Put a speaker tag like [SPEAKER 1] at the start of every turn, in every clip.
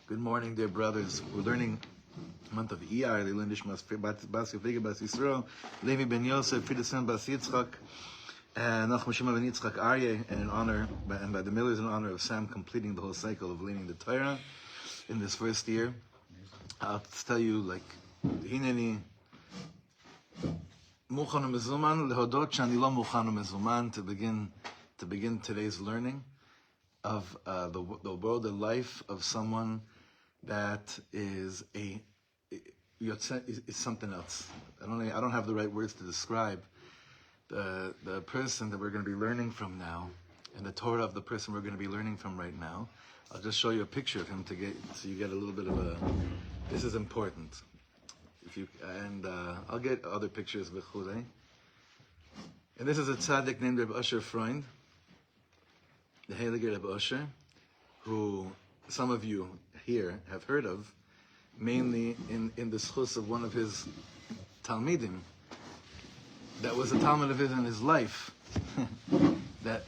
[SPEAKER 1] Good morning, dear brothers. We're learning the month of Iyar, the Lindishmas, Bas Yofega, Bas Yisrael, Levi ben Yosef, Friedrichsen, Bas Yitzchak, and Nachum Shema ben Yitzchak Aryeh, in honor, and by the Millers in honor of Sam completing the whole cycle of learning the Torah in this first year. I'll tell you, like, Hineni, Muchan Mezuman, Lehodot Shani Lo Muchan Mezuman, to begin today's learning of the world and life of someone that is something else. I don't have the right words to describe the person that we're going to be learning from now, and the Torah of the person we're going to be learning from right now. I'll just show you a picture of him so you get a little bit of a. This is important. I'll get other pictures b'chulei. And this is a tzaddik named Reb Asher Freund, the Heilige Reb Asher, who some of you here have heard of, mainly in the schus of one of his talmidim, that was a talmid of his in his life, that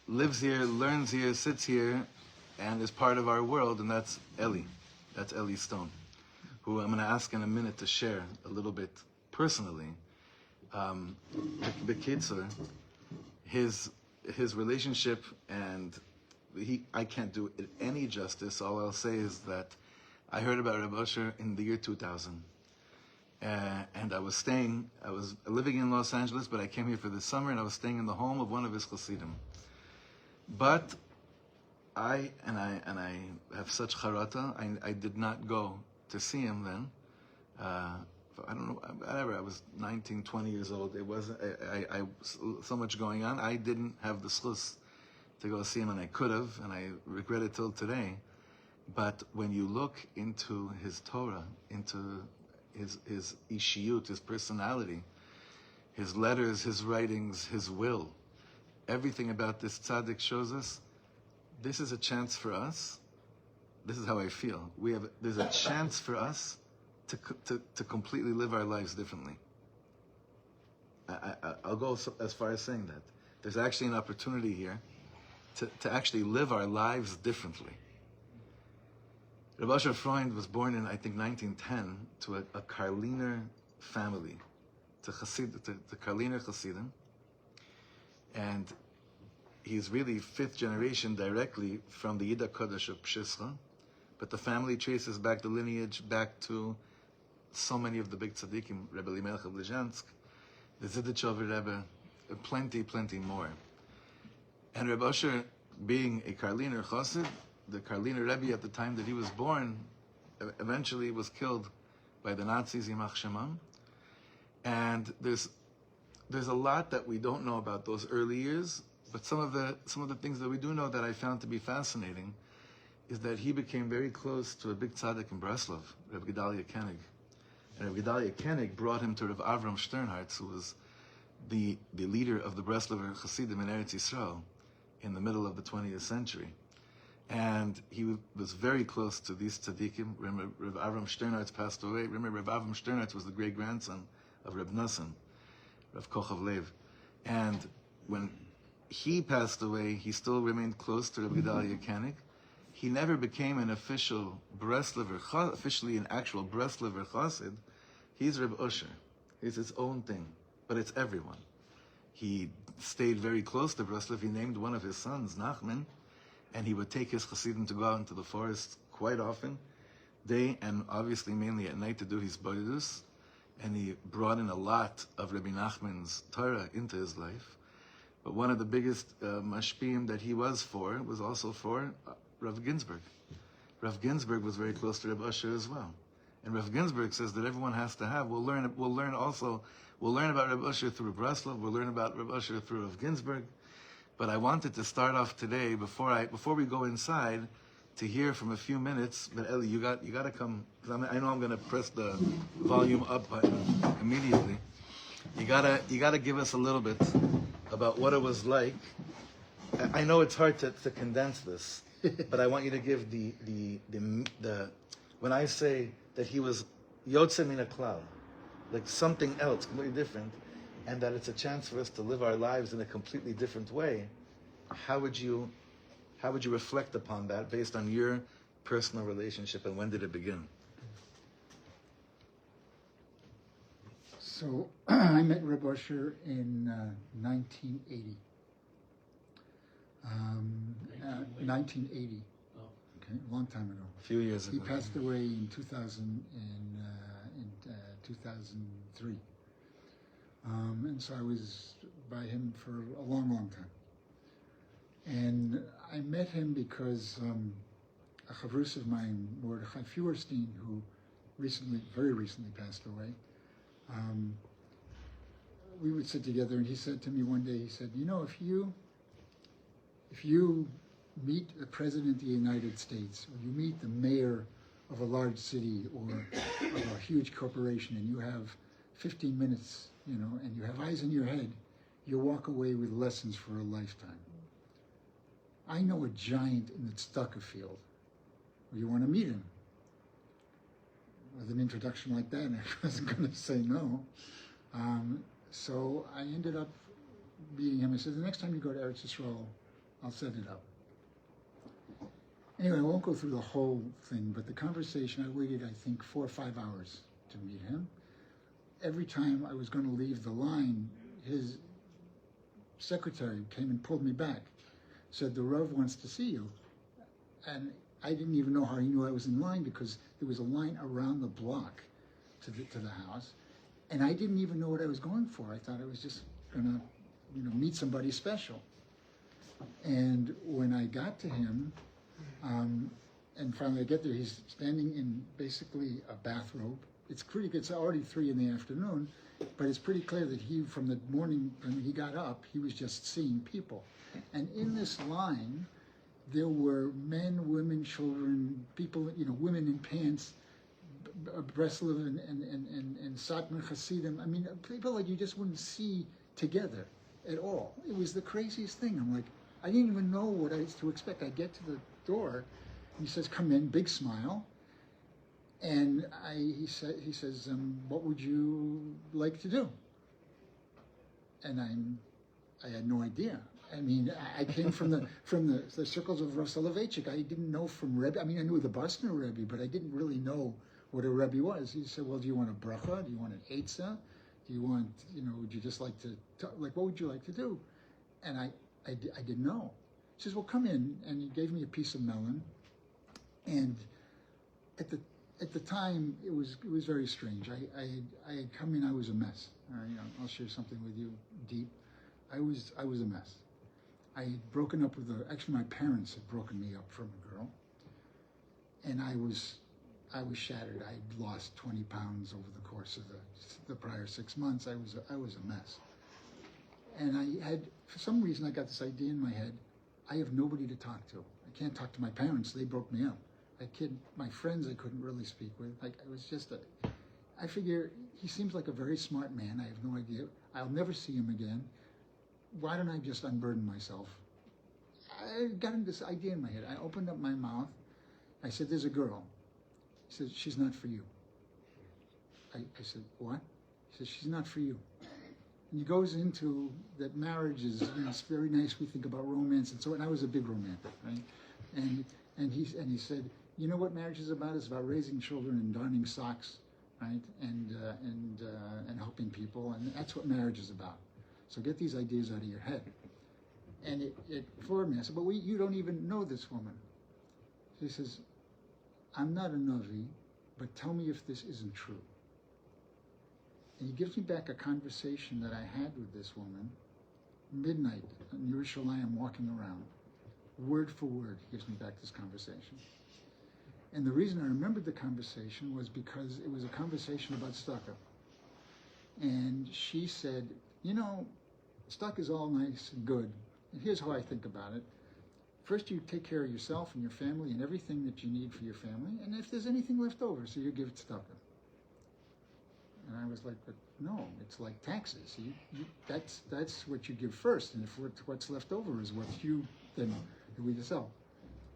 [SPEAKER 1] lives here, learns here, sits here, and is part of our world, and that's Ellie. That's Ellie Stone, who I'm going to ask in a minute to share a little bit personally. B'kitzur, his relationship, and I can't do it any justice. All I'll say is that I heard about Reb Asher in the year 2000. And I was living in Los Angeles, but I came here for the summer, and I was staying in the home of one of his chassidim. But I have such charata, I did not go to see him then, I don't know, whatever, I was 19, 20 years old. It wasn't, I so much going on. I didn't have the schus to go see him, and I could have, and I regret it till today. But when you look into his Torah, into his ishiyut, his personality, his letters, his writings, his will, everything about this tzaddik shows us this is a chance for us. This is how I feel. There's a chance for us to completely live our lives differently. I'll go as far as saying that. There's actually an opportunity here to actually live our lives differently. Reb Asher Freund was born in, I think, 1910 to a Karliner family, to Karliner Hasidim, and he's really fifth generation directly from the Yida Kodesh of Pshischa, but the family traces back the lineage back to so many of the big tzaddikim, Rebbe Elimelech of Lizhansk, the Zidichover Rebbe, plenty more. And Reb Asher, being a Karliner Chassid, the Karliner Rebbe at the time that he was born, eventually was killed by the Nazis, Yimach Shemam. And there's a lot that we don't know about those early years, but some of the things that we do know that I found to be fascinating is that he became very close to a big tzaddik in Breslov, Reb Gedalia Koenig. And Reb Gedalia Koenig brought him to Reb Avram Sternhartz, who was the leader of the Breslover Hasidim in Eretz Yisrael in the middle of the 20th century. And he was very close to these tzaddikim. Remember, Reb Avram Sternhartz passed away. Remember, Reb Avram Sternhartz was the great-grandson of Reb Nosson, Reb Kochav Lev. And when he passed away, he still remained close to Reb Gedalia Koenig. He never became an official Breslover, officially an actual Breslover Chassid. He's Reb Usher. He's his own thing, but it's everyone. He stayed very close to Breslov. He named one of his sons Nachman, and he would take his Chassidim to go out into the forest quite often, day and obviously mainly at night to do his bodidus. And he brought in a lot of Rabbi Nachman's Torah into his life. But one of the biggest mashpim that he was also for Rav Ginsburg. Rav Ginsburg was very close to Reb Asher as well. And Rav Ginsburg says that everyone has to have. We'll learn about Reb Asher through Breslov. We'll learn about Reb Asher through Rav Ginsburg. But I wanted to start off today before we go inside to hear from a few minutes. But Ellie, you got to come. Cause I know I'm going to press the volume up button immediately. You gotta give us a little bit about what it was like. I know it's hard to condense this, but I want you to give the when I say that he was Yotze Min HaKlal, like something else, completely different, and that it's a chance for us to live our lives in a completely different way. How would you reflect upon that based on your personal relationship, and when did it begin?
[SPEAKER 2] So I met Reb Asher in 1980. 1980. Okay, a long time ago.
[SPEAKER 1] A few years ago.
[SPEAKER 2] He passed away in 2003. And so I was by him for a long time. And I met him because a chavrus of mine, Mordechai Feuerstein, who very recently passed away, we would sit together, and he said to me one day, he said, you know, if you meet the President of the United States, or you meet the mayor of a large city or of a huge corporation, and you have 15 minutes, you know, and you have eyes in your head, you'll walk away with lessons for a lifetime. I know a giant in the tzedakah field. You want to meet him? With an introduction like that, I wasn't going to say no. So I ended up meeting him. I said, the next time you go to Eretz Yisrael, I'll set it up. Anyway, I won't go through the whole thing, but the conversation, I waited, I think, 4 or 5 hours to meet him. Every time I was going to leave the line, his secretary came and pulled me back, said, the Rav wants to see you. And I didn't even know how he knew I was in line, because there was a line around the block to the house, and I didn't even know what I was going for. I thought I was just going to, meet somebody special. And when I got to him, and finally I get there, he's standing in basically a bathrobe, it's already 3 in the afternoon, but it's pretty clear that he, from the morning when he got up, he was just seeing people. And in this line, there were men, women, children, people, women in pants, Breslov and Satmar Hasidim. I mean, people like you just wouldn't see together at all. It was the craziest thing. I'm like, I didn't even know what I was to expect. I get to the door, he says, "Come in," big smile. And he says, "What would you like to do?" And I had no idea. I mean, I came from the circles of Rav Soloveitchik. I didn't know from Rebbe. I mean, I knew the Boston Rebbe, but I didn't really know what a Rebbe was. He said, "Well, do you want a bracha? Do you want an eitzah? Do you want, would you just like to, what would you like to do?" And I didn't know. He says, "Well, come in," and he gave me a piece of melon. And at the time, it was very strange. I had come in. I was a mess. I'll share something with you deep. I was a mess. I had broken up with actually my parents had broken me up from a girl, and I was shattered. I had lost 20 pounds over the course of the prior 6 months. I was a mess, and I had, for some reason, I got this idea in my head. I have nobody to talk to. I can't talk to my parents. They broke me up. My friends I couldn't really speak with. Like, it was just I figure he seems like a very smart man. I have no idea. I'll never see him again. Why don't I just unburden myself? I got this idea in my head. I opened up my mouth. I said, "There's a girl." He said, "She's not for you." I said, "What?" He said, "She's not for you." And he goes into that marriage is, it's very nice. We think about romance and so on. I was a big romantic, right? And he said, "You know what marriage is about? It's about raising children and darning socks, right? And helping people. And that's what marriage is about. So get these ideas out of your head." And it floored me. I said, "But you don't even know this woman." She says, "I'm not a Navi, but tell me if this isn't true." And he gives me back a conversation that I had with this woman, midnight in Yerushalayim, walking around. Word for word, he gives me back this conversation. And the reason I remembered the conversation was because it was a conversation about tzedakah. And she said, tzedakah is all nice and good. And here's how I think about it. First, you take care of yourself and your family and everything that you need for your family. And if there's anything left over, so you give it tzedakah. And I was like, "But no, it's like taxes. That's what you give first. And if what's left over is what you then do with yourself."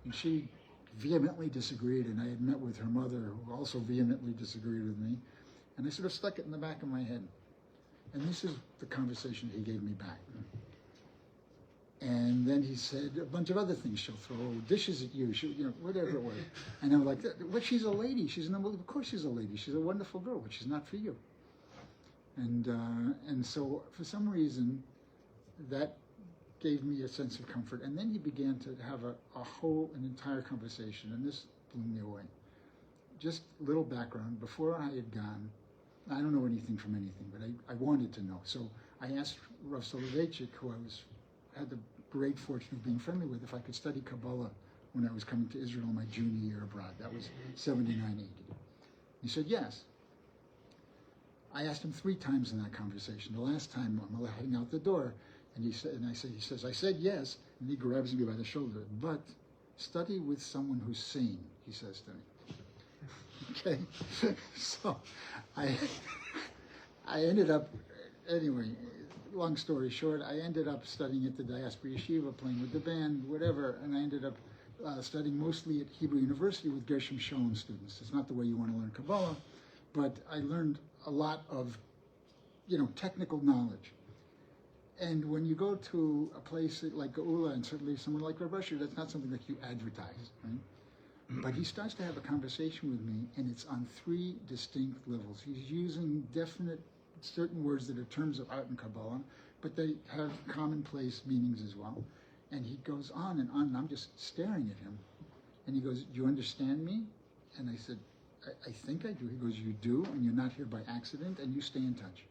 [SPEAKER 2] And she vehemently disagreed. And I had met with her mother, who also vehemently disagreed with me. And I sort of stuck it in the back of my head. And this is the conversation he gave me back. And then he said a bunch of other things. She'll throw dishes at you, whatever it was. And I'm like, "But she's a lady. Of course she's a lady. She's a wonderful girl, but she's not for you." And so for some reason, that gave me a sense of comfort. And then he began to have an entire conversation, and this blew me away. Just a little background. Before I had gone, I don't know anything from anything, but I wanted to know. So I asked Rav Soloveitchik, who had the great fortune of being friendly with, if I could study Kabbalah when I was coming to Israel my junior year abroad. That was 79-80. He said yes. I asked him 3 times in that conversation. The last time I'm heading out the door, and he says, "I said yes," and he grabs me by the shoulder. "But study with someone who's sane," he says to me. Okay, so I ended up, anyway, long story short, I ended up studying at the Diaspora Yeshiva, playing with the band, whatever, and I ended up studying mostly at Hebrew University with Gershom Scholem students. It's not the way you want to learn Kabbalah, but I learned a lot of, technical knowledge. And when you go to a place like Geula, and certainly someone like Reb Asher, that's not something that you advertise, right? But he starts to have a conversation with me, and it's on 3 distinct levels. He's using certain words that are terms of art and Kabbalah, but they have commonplace meanings as well. And he goes on and on, and I'm just staring at him. And he goes, "Do you understand me?" And I said, I think I do. He goes, "You do, and you're not here by accident, and you stay in touch."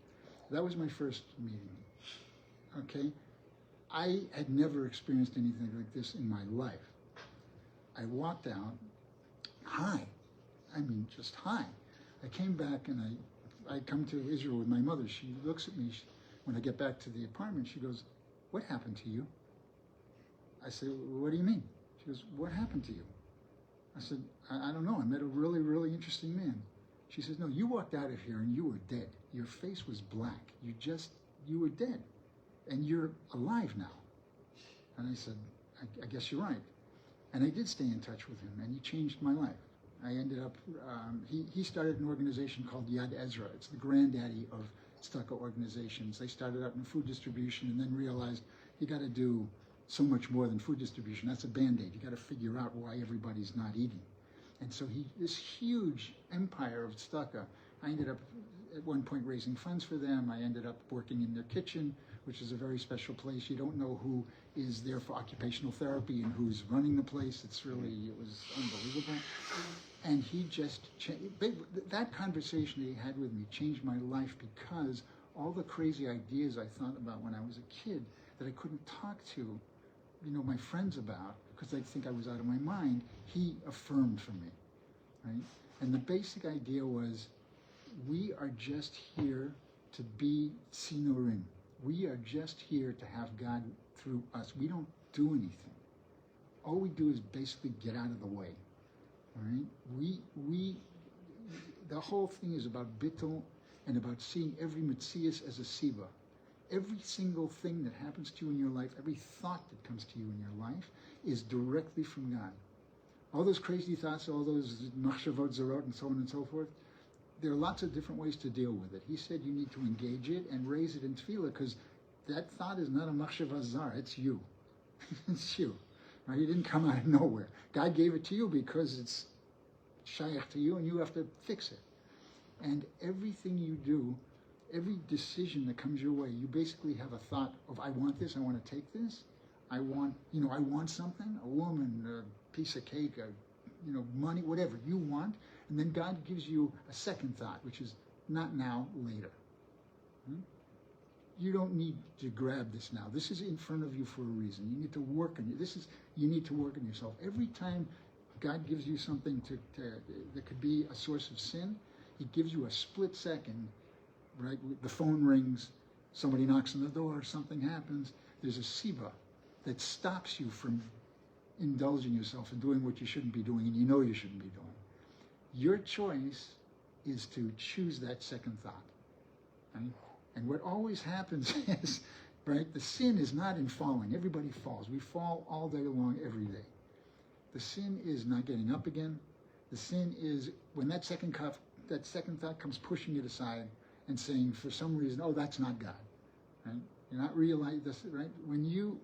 [SPEAKER 2] That was my first meeting. Okay? I had never experienced anything like this in my life. I walked out, hi. I mean, just hi. I came back and I come to Israel with my mother. She looks at me when I get back to the apartment. She goes, "What happened to you?" I said, "What do you mean?" She goes, "What happened to you?" I said, I don't know. I met a really, really interesting man. She says, "No, you walked out of here and you were dead. Your face was black. You were dead. And you're alive now." And I said, I guess you're right. And I did stay in touch with him, and he changed my life. I ended up, he started an organization called Yad Ezra. It's the granddaddy of tzedakah organizations. They started out in food distribution and then realized you got to do so much more than food distribution. That's a Band-Aid. You got to figure out why everybody's not eating. And so this huge empire of tzedakah, I ended up at one point raising funds for them. I ended up working in their kitchen, which is a very special place. You don't know who is there for occupational therapy and who's running the place. It was unbelievable. And he just that conversation that he had with me changed my life, because all the crazy ideas I thought about when I was a kid that I couldn't talk to, my friends about, because they'd think I was out of my mind, he affirmed for me, right? And the basic idea was, we are just here to be Sinorim. We are just here to have God through us. We don't do anything. All we do is basically get out of the way. All right? The whole thing is about bittul and about seeing every metzias as a siba. Every single thing that happens to you in your life, every thought that comes to you in your life, is directly from God. All those crazy thoughts, all those machshavot zarot and so on and so forth, there are lots of different ways to deal with it. He said you need to engage it and raise it in tefillah, because that thought is not a machshavah zar, it's you. It's you. Right? It didn't come out of nowhere. God gave it to you because it's shayach to you, and you have to fix it. And everything you do, every decision that comes your way, you basically have a thought of, I want this, I want to take this, I want something, a woman, a piece of cake, money, whatever you want, and then God gives you a second thought, which is not now, later. You don't need to grab this now. This is in front of you for a reason. You need to work on it. You need to work on yourself. Every time God gives you something that could be a source of sin, he gives you a split second, right? The phone rings, somebody knocks on the door, something happens. There's a siba that stops you from indulging yourself and doing what you shouldn't be doing, and you know you shouldn't be doing. Your choice is to choose that second thought. Right? And what always happens is, right, the sin is not in falling. Everybody falls. We fall all day long, every day. The sin is not getting up again. The sin is when that second thought comes pushing it aside and saying, for some reason, oh, that's not God. Right? You're not realizing this, right? When you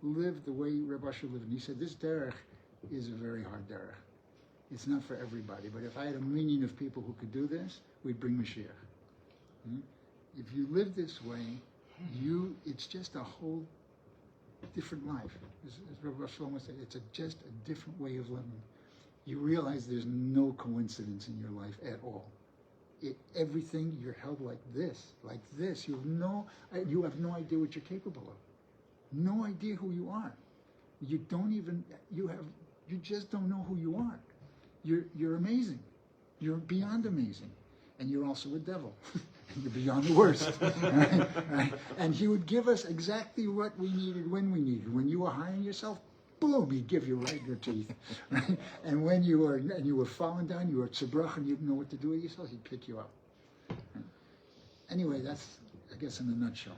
[SPEAKER 2] live the way Reb Asher lived, and he said, this derech is a very hard derech. It's not for everybody, but if I had a million of people who could do this, we'd bring Mashiach. If you live this way, it's just a whole different life. As Reb Shlomo said, it's just a different way of living. You realize there's no coincidence in your life at all. Everything, you're held like this. You have no idea what you're capable of. No idea who you are. You just don't know who you are. You're amazing. You're beyond amazing. And you're also a devil. You're beyond the worst. Right? And he would give us exactly what we needed when we needed. When you were hiring yourself, boom, he'd give you right in your teeth. Right? And when you were falling down, you were tzebrach and you didn't know what to do with yourself, he'd pick you up. Right? Anyway, that's, I guess, in a nutshell.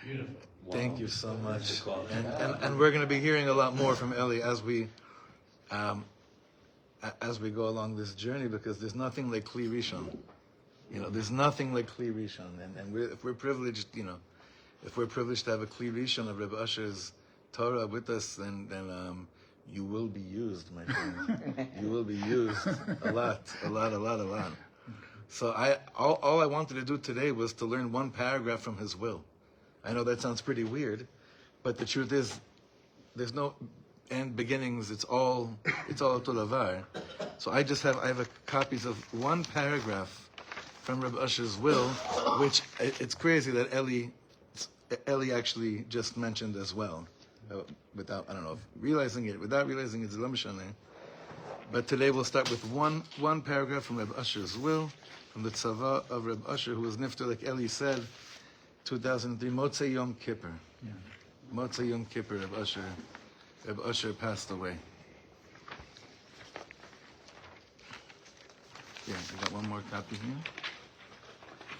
[SPEAKER 3] Beautiful. Wow.
[SPEAKER 1] Thank you so much. And we're going to be hearing a lot more from Ellie as we go along this journey, because there's nothing like Kli Rishon. There's nothing like Kli Rishon. And if we're privileged, if we're privileged to have a Kli Rishon of Reb Asher's Torah with us, then you will be used, my friend. You will be used a lot. So all I wanted to do today was to learn one paragraph from his will. I know that sounds pretty weird, but the truth is, there's no end beginnings. It's all tolavar. So I have copies of one paragraph from Reb Asher's will, which it's crazy that Ellie actually just mentioned as well, without realizing it, it's Lam Shana. But today we'll start with one paragraph from Reb Asher's will, from the tzava of Reb Asher, who was nifter, like Ellie said, 2003, Motzei Yom Kippur.
[SPEAKER 2] Yeah.
[SPEAKER 1] Motzei Yom Kippur, Reb Asher passed away. Yeah, I got one more copy here.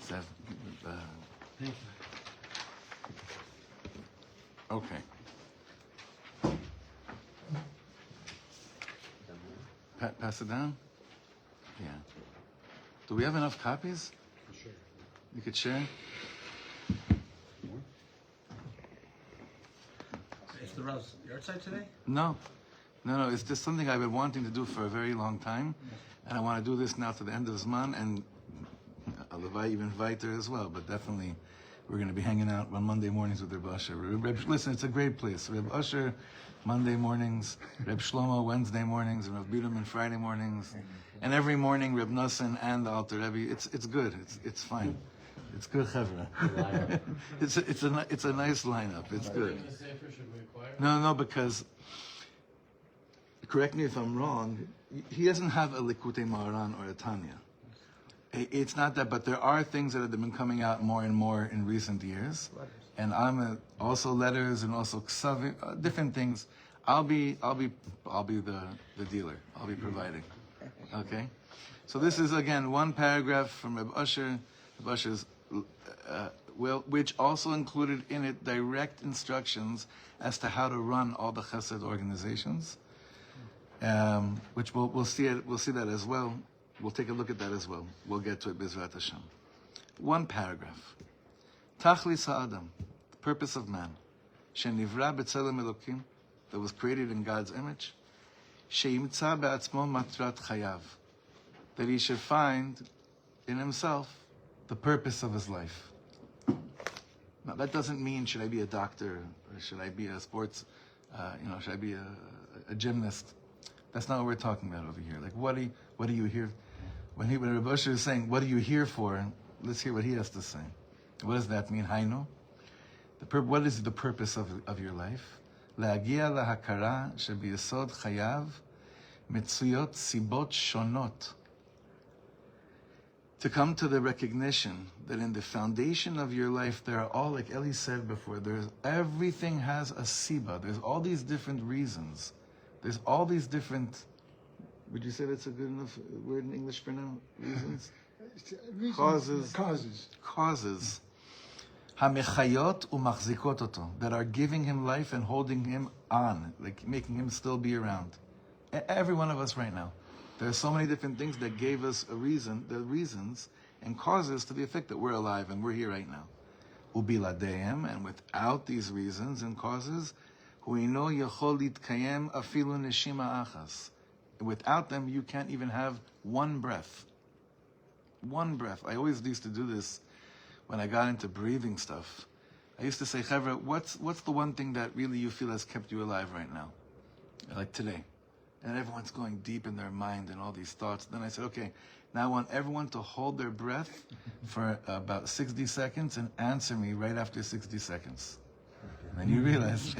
[SPEAKER 3] Thank you.
[SPEAKER 1] Okay. Pass it down? Yeah. Do we have enough copies?
[SPEAKER 3] Sure.
[SPEAKER 1] You could share?
[SPEAKER 4] Is the Rav's yard side today?
[SPEAKER 1] No. It's just something I've been wanting to do for a very long time. And I want to do this now to the end of Zman. And I'll invite her as well. But definitely, we're going to be hanging out on Monday mornings with Reb Asher. Listen, it's a great place. Reb Asher, Monday mornings. Reb Shlomo, Wednesday mornings. And Reb Biderman, Friday mornings. And every morning, Reb Nosson and the Alter Rebbe. It's good. It's fine. It's good chevra. It's a nice lineup. It's good. No, because, correct me if I'm wrong, he doesn't have a Likutei Maharan or a Tanya. It's not that, but there are things that have been coming out more and more in recent years. And I'm also letters and also ksavim, different things. I'll be the dealer. I'll be providing. Okay? So this is, again, one paragraph from Reb Asher. Reb Asher's will, which also included in it direct instructions as to how to run all the chesed organizations, which we'll see that as well. We'll take a look at that as well. We'll get to it, Bezrat Hashem. One paragraph. Tachlis ha'adam, the purpose of man, shenivra b'tzelem Elokim, that was created in God's image, sheimtza be'atzmo matrat chayav, that he should find in himself the purpose of his life. Now that doesn't mean should I be a doctor or should I be a sports, should I be a gymnast? That's not what we're talking about over here. Like what do you hear? When Reb Asher is saying, what are you here for? Let's hear what he has to say. What does that mean? Hainu? What is the purpose of your life? Le'agia lahakara shebiyesod chayav mitzuyot sibot shonot. To come to the recognition that in the foundation of your life, there are all, like Ellie said before, everything has a siba. There's all these different reasons. There's all these different, would you say that's a good enough word in English for now? Reasons? Causes. Hamechayot umachzikot oto, that are giving him life and holding him on, like making him still be around. Every one of us right now. There are so many different things that gave us the reasons and causes to the effect that we're alive and we're here right now. Ubiladeim, and without these reasons and causes, huino yachol litkayem afilu neshima achas. Without them, you can't even have one breath. One breath. I always used to do this when I got into breathing stuff. I used to say, Chevra, what's the one thing that really you feel has kept you alive right now? Like today. And everyone's going deep in their mind and all these thoughts. Then I said, okay, now I want everyone to hold their breath for about 60 seconds and answer me right after 60 seconds. And then you realize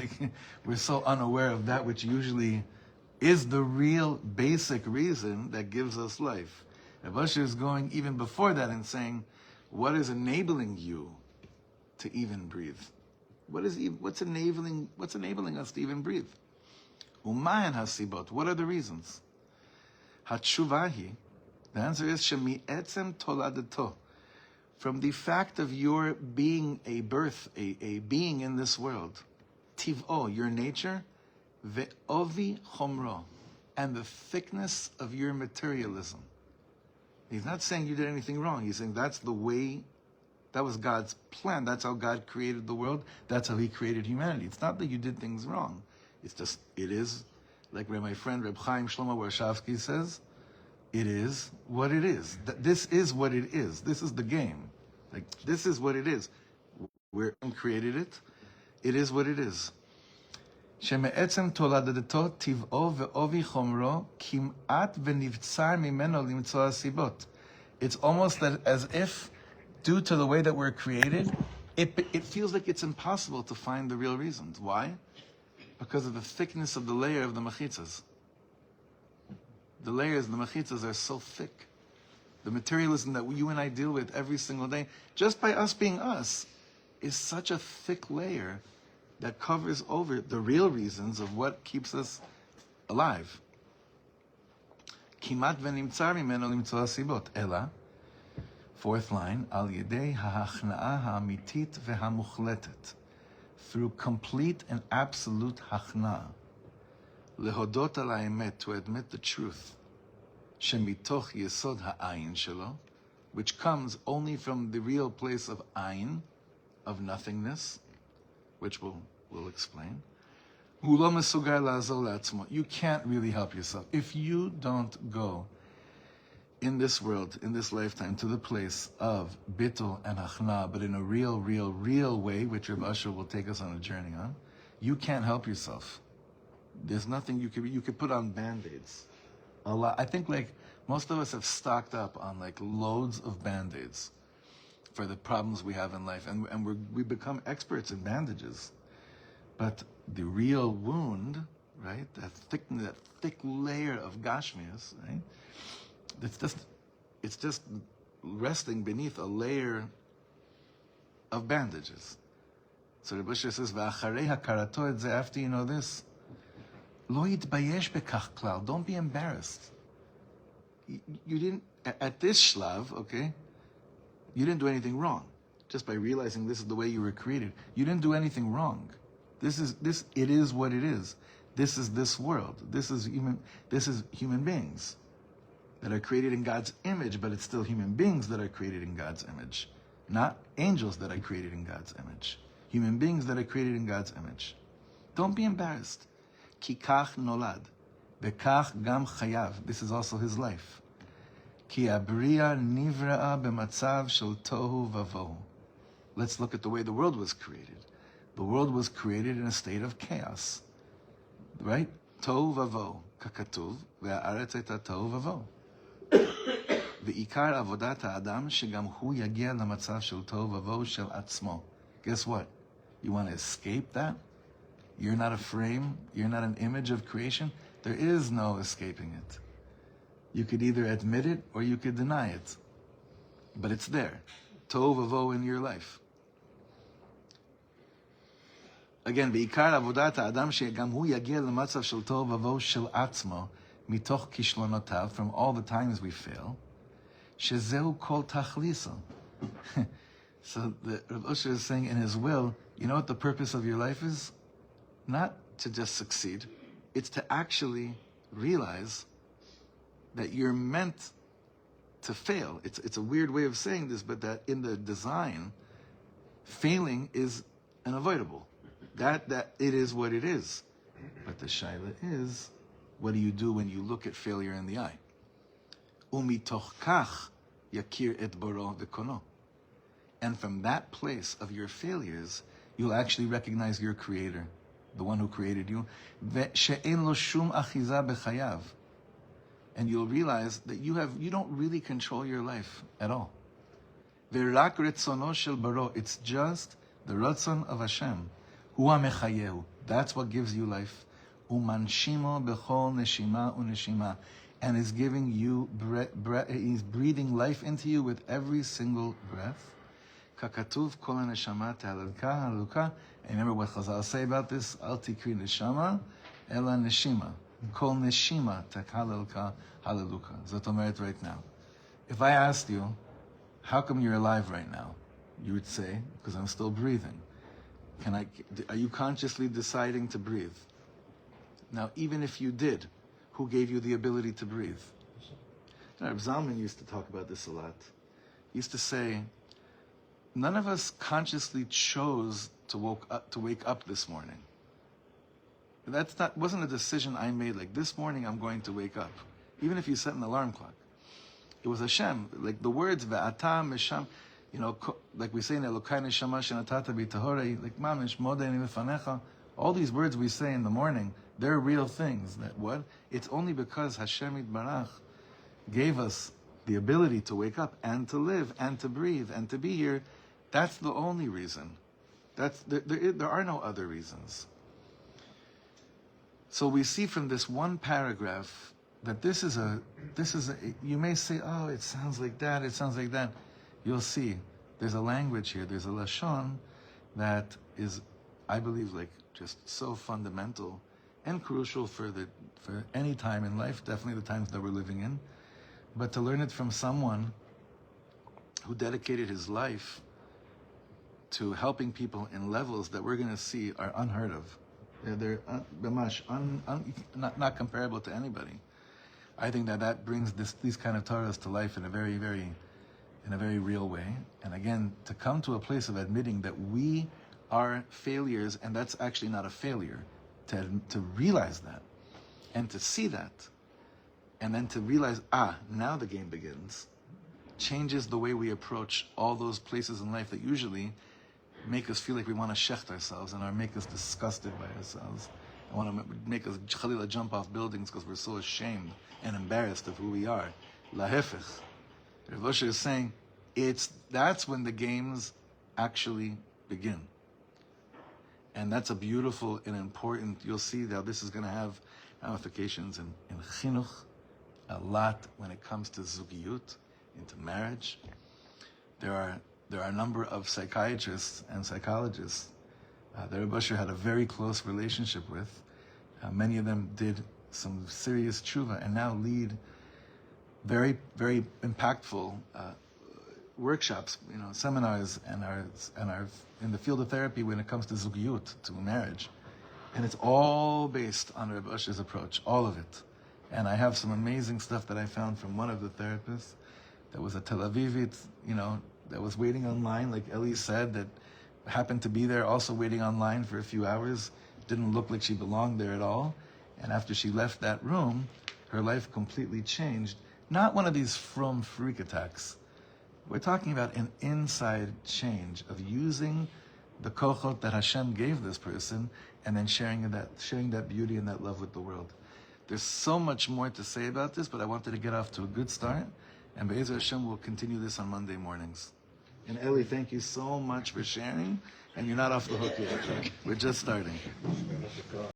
[SPEAKER 1] we're so unaware of that which usually is the real basic reason that gives us life. Reb Asher is going even before that and saying, what is enabling you to even breathe? What's enabling us to even breathe? Umayan hasibot. What are the reasons? Hatshuvahi. The answer is shemi'etzem toladato. From the fact of your being a being in this world, tiv'o, your nature, ve'ovi chomro, and the thickness of your materialism. He's not saying you did anything wrong. He's saying that's the way, that was God's plan. That's how God created the world. That's how he created humanity. It's not that you did things wrong. It's just, it is, like my friend Reb Chaim Shlomo Warshawski says, it is what it is. This is what it is. This is the game. Like, this is what it is. We created it. It is what it is. שמעצם תולדתו טבעו ועובי חומרו כמעט ונבצר ממנו למצוא הסיבות. It's almost as if, due to the way that we're created, it feels like it's impossible to find the real reasons. Why? Because of the thickness of the layer of the machitzas. The layers, the mechitzas are so thick. The materialism that you and I deal with every single day, just by us being us, is such a thick layer that covers over the real reasons of what keeps us alive. Kimat v'nimtzar mimeno limtzor asibot, ela, fourth line, al yedei ha'achna'a ha'amitit ve'hamuchletet, through complete and absolute hachna, lehodot al ha'emet, to admit the truth, shemitoch yesod ha'ayin shelo, which comes only from the real place of ayin, of nothingness, which we'll explain. Hu lo mesugar la'azor la'atzmo. You can't really help yourself. If you don't go in this world, in this lifetime, to the place of bittul and hachna, but in a real way, which Reb Asher will take us on a journey on, you can't help yourself. There's nothing you could put on Band-Aids. A lot. I think like most of us have stocked up on like loads of Band-Aids for the problems we have in life, and we become experts in bandages. But the real wound, right? That thick layer of gashmias, right? It's just resting beneath a layer of bandages. So Reb Asher says, "V'acharei hakarato et ze," after you know this, lo yitbayesh bekach klal. Don't be embarrassed. You didn't at this shlav, okay? You didn't do anything wrong. Just by realizing this is the way you were created, you didn't do anything wrong. It is what it is. This is this world. This is human beings that are created in God's image, but it's still human beings that are created in God's image, not angels that are created in God's image. Human beings that are created in God's image. Don't be embarrassed. Ki kach nolad, bekach gam chayav. This is also his life. Ki abriya nivra'a b'matzav shel tohu vavohu. Let's look at the way the world was created. The world was created in a state of chaos, right? Tohu vavohu, kakatuv, ve'aretz hayta tohu vavohu. Ve'ikar avodat ha'adam shegam hu yagia lamatzав shel tohu vavohu shel atzmo. Guess what? You want to escape that? You're not a frame. You're not an image of creation. There is no escaping it. You could either admit it or you could deny it. But it's there. Tohu vavohu in your life. Again, בעיקר עבודת האדם שגם הוא יגיע למצב של תוהו ובוהו של עצמו, מתוך כישלונותיו, from all the times we fail, שזהו כל תכליסו. So the Reb Usher is saying in his will, you know what the purpose of your life is? Not to just succeed. It's to actually realize that you're meant to fail. It's a weird way of saying this, but that in the design, failing is unavoidable. That it is what it is. But the shaila is, what do you do when you look at failure in the eye? Umitoch kach yakir et boro v'kono. And from that place of your failures, you'll actually recognize your creator, the one who created you. Ve'she'en lo shum achiza b'chayav. And you'll realize that you don't really control your life at all. Ve'rak retzono shel baro. It's just the ratzon of Hashem. Hua mechayehu. That's what gives you life. Umanshimo bechol neshima uneshima. And is giving you he's breathing life into you with every single breath. Kakatuv kol neshama ta'alalka haluka. And remember what Chazal say about this? Al tikri neshama ela neshima. Kol neshima ta'alalka halaluka. Zot omeret right now. If I asked you, how come you're alive right now? You would say, because I'm still breathing. Are you consciously deciding to breathe? Now, even if you did, who gave you the ability to breathe? Reb Zalman used to talk about this a lot. He used to say, none of us consciously chose to wake up this morning. Wasn't a decision I made, like this morning I'm going to wake up. Even if you set an alarm clock. It was Hashem, like the words, Ve'ata mesham, like we say in Elokai neshama shenatata b'tahorei, like mamish modeni v'fanecha, all these words we say in the morning, they're real things. That what? It's only because Hashem Yitbarach gave us the ability to wake up and to live and to breathe and to be here. That's the only reason. There are no other reasons. So we see from this one paragraph that this is a, you may say, oh, it sounds like that, it sounds like that. You'll see, there's a language here, there's a lashon that is, I believe, like just so fundamental and crucial for any time in life, definitely the times that we're living in. But to learn it from someone who dedicated his life to helping people in levels that we're going to see are unheard of. They're not comparable to anybody. I think that brings these kind of Torahs to life in a very real way. And again, to come to a place of admitting that we are failures, and that's actually not a failure, to realize that, and to see that, and then to realize, now the game begins, changes the way we approach all those places in life that usually make us feel like we want to shecht ourselves and make us disgusted by ourselves. I want to make us chalila jump off buildings because we're so ashamed and embarrassed of who we are. Lahefech. Reb Asher is saying, that's when the games actually begin. And that's a beautiful and important, you'll see that this is going to have ramifications in chinuch, a lot when it comes to zugiyut, into marriage. There are a number of psychiatrists and psychologists that Reb Asher had a very close relationship with. Many of them did some serious tshuva and now lead very, very impactful workshops, seminars, and are in the field of therapy when it comes to zugiyut, to marriage. And it's all based on Reb Asher's approach, all of it. And I have some amazing stuff that I found from one of the therapists that was a Tel Avivit, that was waiting online, like Ellie said, that happened to be there also waiting online for a few hours. Didn't look like she belonged there at all. And after she left that room, her life completely changed. Not one of these frum freak attacks. We're talking about an inside change of using the kochot that Hashem gave this person and then sharing that beauty and that love with the world. There's so much more to say about this, but I wanted to get off to a good start. And Be'ezer Hashem will continue this on Monday mornings. And Ellie, thank you so much for sharing. And you're not off the hook yet. We're just starting.